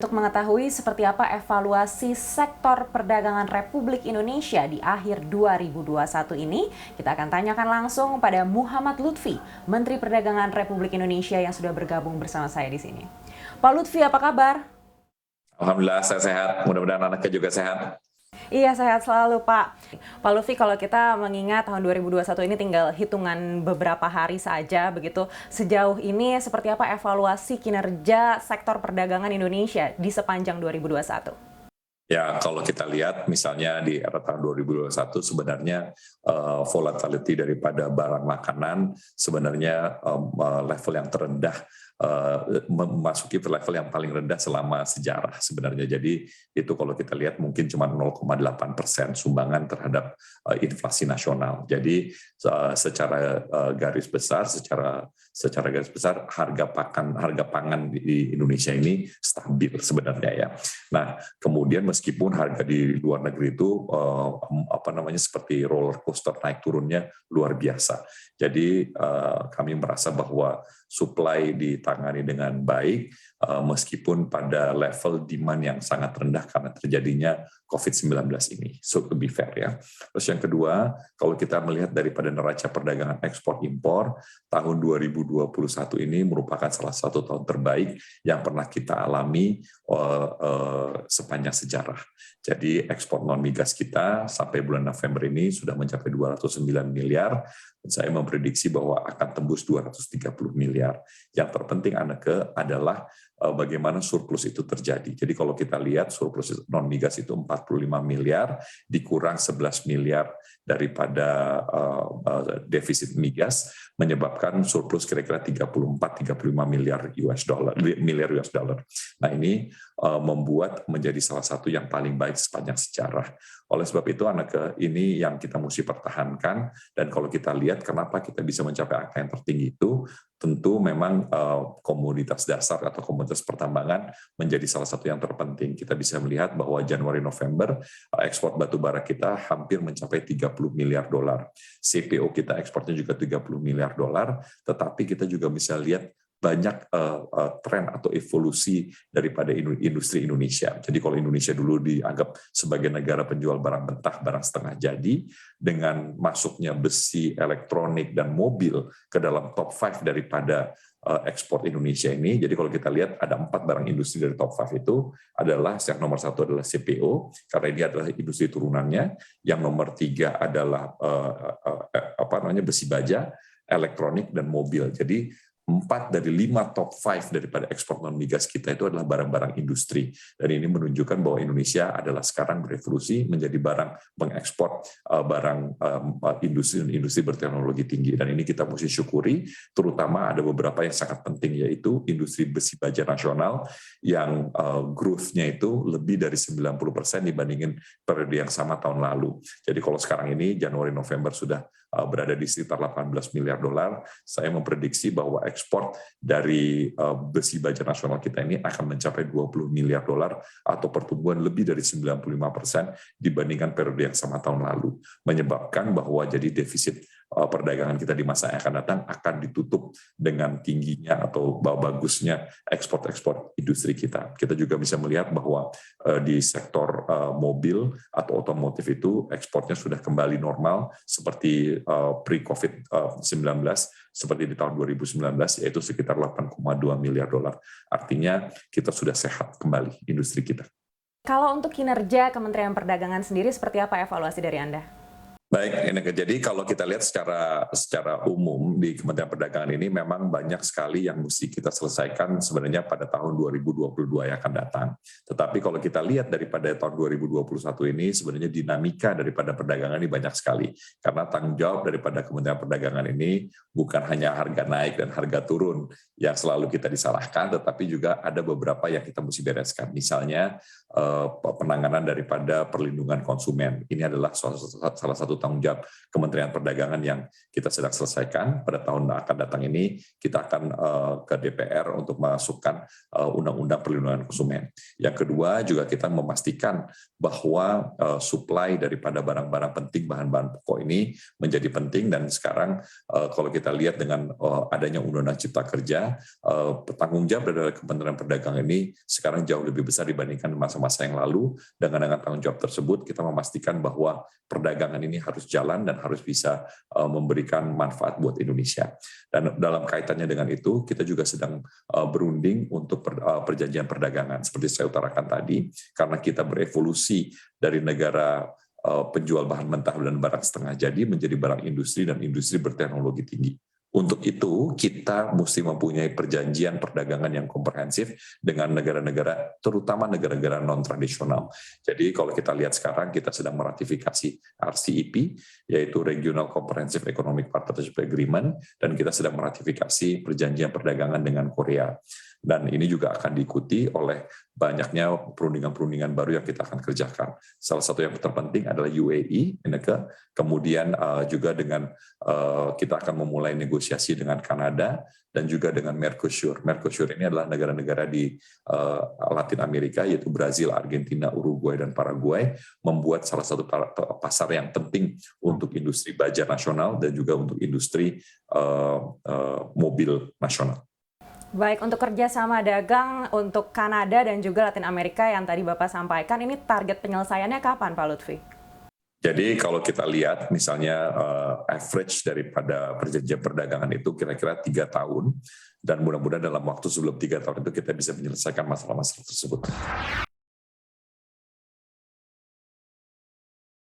Untuk mengetahui seperti apa evaluasi sektor perdagangan Republik Indonesia di akhir 2021 ini, kita akan tanyakan langsung pada Muhammad Lutfi, Menteri Perdagangan Republik Indonesia yang sudah bergabung bersama saya di sini. Pak Lutfi, apa kabar? Alhamdulillah saya sehat, mudah-mudahan anaknya juga sehat. Iya, sehat selalu, Pak. Pak Lutfi, kalau kita mengingat tahun 2021 ini tinggal hitungan beberapa hari saja, begitu. Sejauh ini seperti apa evaluasi kinerja sektor perdagangan Indonesia di sepanjang 2021? Ya, kalau kita lihat misalnya di era tahun 2021 sebenarnya volatility daripada barang makanan sebenarnya level yang terendah, memasuki level yang paling rendah selama sejarah sebenarnya. Jadi itu kalau kita lihat mungkin cuma 0,8% sumbangan terhadap inflasi nasional. Jadi secara garis besar, secara garis besar harga pangan di Indonesia ini stabil sebenarnya ya. Nah, kemudian meskipun harga di luar negeri itu seperti roller coaster naik turunnya luar biasa. Jadi kami merasa bahwa supply ditangani dengan baik meskipun pada level demand yang sangat rendah karena terjadinya COVID-19 ini. So to be fair ya. Terus yang kedua, kalau kita melihat daripada neraca perdagangan ekspor impor tahun 2021 ini merupakan salah satu tahun terbaik yang pernah kita alami sepanjang sejarah. Jadi ekspor non migas kita sampai bulan November ini sudah mencapai 209 miliar. Saya memprediksi bahwa akan tembus 230 miliar. Yang terpenting adalah bagaimana surplus itu terjadi. Jadi kalau kita lihat surplus non migas itu 45 miliar, dikurang 11 miliar daripada defisit migas, menyebabkan surplus kira-kira 34-35 miliar US dollar. Nah ini membuat menjadi salah satu yang paling baik sepanjang sejarah. Oleh sebab itu ini yang kita mesti pertahankan, dan kalau kita lihat kenapa kita bisa mencapai angka yang tertinggi itu, tentu memang komoditas dasar atau komoditas pertambangan menjadi salah satu yang terpenting. Kita bisa melihat bahwa Januari-November ekspor batu bara kita hampir mencapai 30 miliar dolar. CPO kita ekspornya juga 30 miliar dolar, tetapi kita juga bisa lihat banyak tren atau evolusi daripada industri Indonesia. Jadi kalau Indonesia dulu dianggap sebagai negara penjual barang mentah, barang setengah jadi, dengan masuknya besi, elektronik, dan mobil ke dalam top 5 daripada ekspor Indonesia ini. Jadi kalau kita lihat ada 4 barang industri dari top 5 itu adalah, yang nomor 1 adalah CPO, karena ini adalah industri turunannya. Yang nomor 3 adalah besi baja, elektronik, dan mobil. Jadi 4 dari 5 top 5 daripada ekspor non migas kita itu adalah barang-barang industri. Dan ini menunjukkan bahwa Indonesia adalah sekarang berevolusi menjadi mengekspor barang industri berteknologi tinggi. Dan ini kita mesti syukuri, terutama ada beberapa yang sangat penting, yaitu industri besi baja nasional yang growth-nya itu lebih dari 90% dibandingin periode yang sama tahun lalu. Jadi kalau sekarang ini Januari-November sudah berada di sekitar 18 miliar dolar, saya memprediksi bahwa ekspor dari besi baja nasional kita ini akan mencapai 20 miliar dolar atau pertumbuhan lebih dari 95% dibandingkan periode yang sama tahun lalu, menyebabkan bahwa jadi defisit perdagangan kita di masa yang akan datang akan ditutup dengan tingginya atau bagusnya ekspor industri kita. Kita juga bisa melihat bahwa di sektor mobil atau otomotif itu ekspornya sudah kembali normal seperti pre-COVID-19, seperti di tahun 2019, yaitu sekitar 8,2 miliar dolar. Artinya kita sudah sehat kembali industri kita. Kalau untuk kinerja Kementerian Perdagangan sendiri, seperti apa evaluasi dari Anda? Baik, jadi kalau kita lihat secara umum di Kementerian Perdagangan ini memang banyak sekali yang mesti kita selesaikan sebenarnya pada tahun 2022 yang akan datang. Tetapi kalau kita lihat daripada tahun 2021 ini sebenarnya dinamika daripada perdagangan ini banyak sekali. Karena tanggung jawab daripada Kementerian Perdagangan ini bukan hanya harga naik dan harga turun yang selalu kita disalahkan, tetapi juga ada beberapa yang kita mesti bereskan. Misalnya penanganan daripada perlindungan konsumen. Ini adalah salah satu tanggung jawab Kementerian Perdagangan yang kita sedang selesaikan. Pada tahun akan datang ini kita akan ke DPR untuk masukkan undang-undang perlindungan konsumen. Yang kedua juga kita memastikan bahwa supply daripada barang-barang penting, bahan-bahan pokok ini menjadi penting, dan sekarang kalau kita lihat dengan adanya Undang-Undang Cipta Kerja, tanggung jawab dari Kementerian Perdagangan ini sekarang jauh lebih besar dibandingkan masa-masa yang lalu. Dengan tanggung jawab tersebut kita memastikan bahwa perdagangan ini harus jalan dan harus bisa memberikan manfaat buat Indonesia. Dan dalam kaitannya dengan itu kita juga sedang berunding untuk perjanjian perdagangan seperti saya utarakan tadi, karena kita berevolusi dari negara penjual bahan mentah dan barang setengah jadi menjadi barang industri dan industri berteknologi tinggi. Untuk itu, kita mesti mempunyai perjanjian perdagangan yang komprehensif dengan negara-negara, terutama negara-negara non-tradisional. Jadi kalau kita lihat sekarang, kita sedang meratifikasi RCEP, yaitu Regional Comprehensive Economic Partnership Agreement, dan kita sedang meratifikasi perjanjian perdagangan dengan Korea. Dan ini juga akan diikuti oleh banyaknya perundingan-perundingan baru yang kita akan kerjakan. Salah satu yang terpenting adalah UAE, kemudian juga dengan kita akan memulai negosiasi dengan Kanada dan juga dengan Mercosur. Mercosur ini adalah negara-negara di Latin Amerika, yaitu Brazil, Argentina, Uruguay, dan Paraguay, membuat salah satu pasar yang penting untuk industri baja nasional dan juga untuk industri mobil nasional. Baik, untuk kerjasama dagang untuk Kanada dan juga Latin Amerika yang tadi Bapak sampaikan, ini target penyelesaiannya kapan, Pak Lutfi? Jadi kalau kita lihat misalnya average daripada perjanjian perdagangan itu kira-kira 3 tahun, dan mudah-mudahan dalam waktu sebelum 3 tahun itu kita bisa menyelesaikan masalah-masalah tersebut.